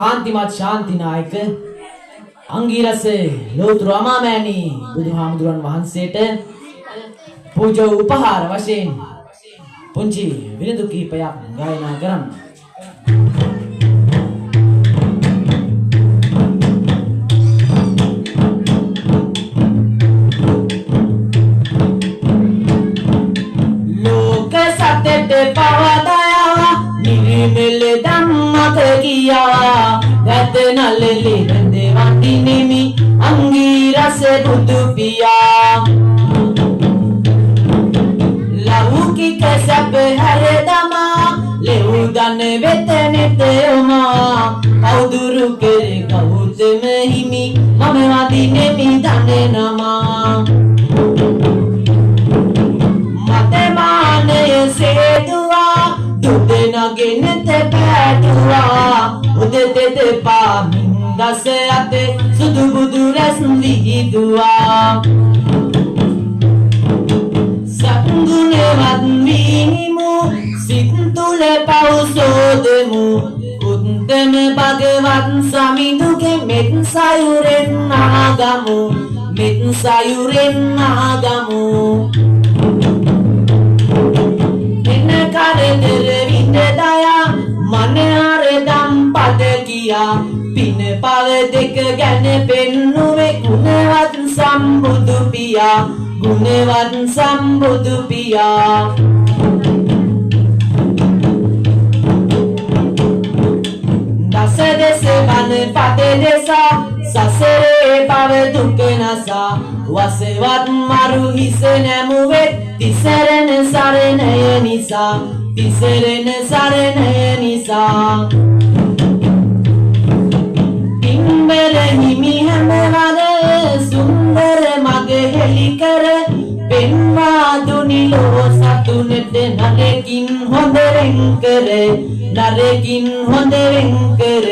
කාන්තිමත් ශාන්ති නායක අංගීරස ලෝතුරු අමාමෑණි බුදුහාමුදුරන් වහන්සේට පූජා උපහාර වශයෙන් පුංචි විරිදු කිහිපයක් ගායනා කරන්න. ලෝක සතෙට පවදයා නිරිමෙල ධම්මක ගියා ගතනලෙලි දෙවන්ති නිමි අංගීරස බුදු පියා ලෞකික සැප හැරදමා ලෙව්දන වෙතනෙත යොමා කවුදුරු කෙරේ කවුතම හිමි මම වදිනෙමි දනේ නමා මතමානය සේදුවා දුදෙනගෙන තැපැටුවා උදෙතෙත පාමින් දස අතේ සුදු බුදු රැස් විහිදුවා සත්ගුණවත් වීමු සිත් තුළ පවසෝදමු උත්තම භගවත් සමිඳුගේ මෙත් සයුරෙන් ආගමු මෙත් සයුරෙන් ආගමු එන කරදර විඳ දයා මනහර දම් පද කියා පින පව දෙක ගැන පෙන්නුවේ ගුණවත් සම්බුදු පියා ගුණවත් සම්බුදු පියා දස දස වන පද දෙසා සසරේ පව දුක නසා වසවත් මරු හිස නැමුවෙත් තිසරණ සරණය නිසා තිසරණ සරණය නිසා පින්බර හිමි හැමවර සුන්දර මග හෙළි කර පෙන්වා දුනිලෝ සතුනට නරකින් හොඳ වෙන් කර නරකින් හොඳ වෙන් කර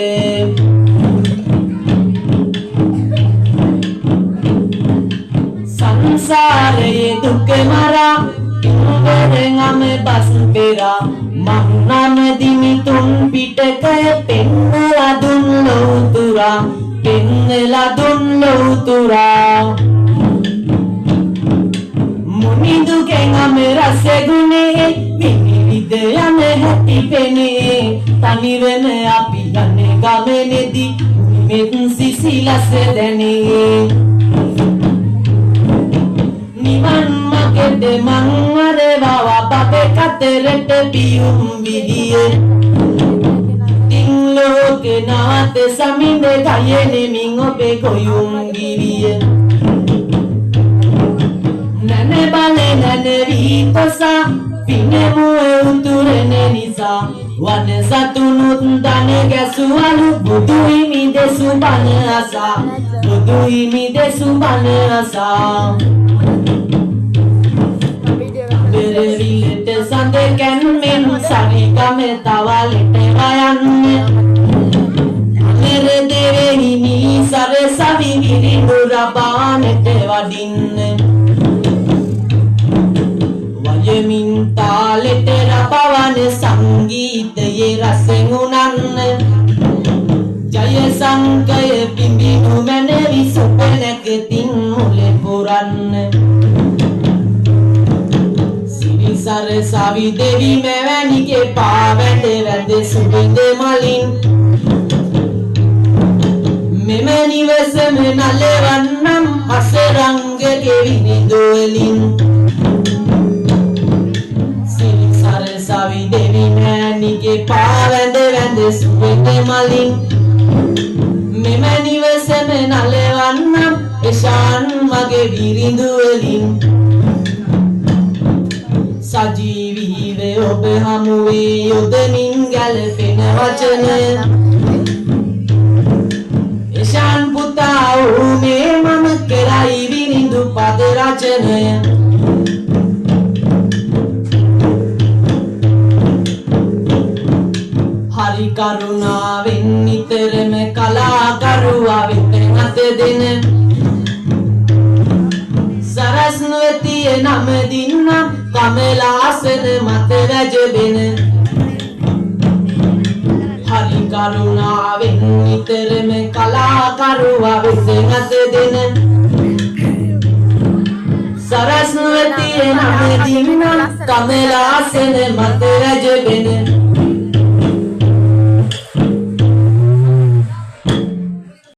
සංසාරයේ දුක මරා පින්බරෙන් අම බස් පෙරා මන්නම දිමි තුන් පිටකය පෙන්නලා දුන් ලෝතුරා පෙන්නලා දුන් ලෝතුරා මුනිදුගෙන් අම රස ගුණේ විවිධ යන හැටි පෙනේ තනිවෙන අපි යන්නේ ගමනේදී මෙත් සිසිලස දැනේ නිවන් මගෙද මං අරවව බබේ කතරට පියුම් විදියේ තින් ලෝකේ නාත සමිඳ කයෙනි මින් ඔබේ කොයුම් ගිරිය නන බලේ නන වීතසා පිනමු උතුරන නිසා වන සතුනුත් දන ගැසුවලු බුදු හිමි දෙසු බණ අසා බුදු හිමි දෙසු බණ අසා Berevilete sande kැන්මෙන් සරිගම තවලට වයන්නේ මෙර දෙවෙහිමි සරසවි විරිඳු රබානට වඩින්නේ වයමින් තාලෙට රබවන සංගීතයේ රසෙන් උනන්නේ ජය සංකය පිඹිනු මැනවි සුපනකතින් මුලේ පුරන්නේ සරසවි දෙවි මෙවැනිගේ පාවැඩ වැද සුබිඳ මලින් මෙම නිවසම නලවන්නම් අසරංගගේ විනිදුවලින් සරසවි දෙවි මෙවැනිගේ පාවැඩ වැද සුබිඳ මලින් මෙම නිවසම නලවන්නම් එශාන් මගේ විරිඳුවලින් සජීවීව ඔබ හමුවේ යොදමින් ගැලපෙන වචන එශාන් පුතා වූ මේ මම කරයි විරිඳු පද රචනය හරි කරුණාවෙන් නිතරම කලාකරුවා වෙත අත දෙන සරස්වතිය නම දින්නම් කමලාසන මත රැජබෙන හරි කරුණාවෙන් නිතරම කලාකරුවා වෙත අත දෙන සරස්වතිය නමදින් නම් කමලාසන මත රජ වෙන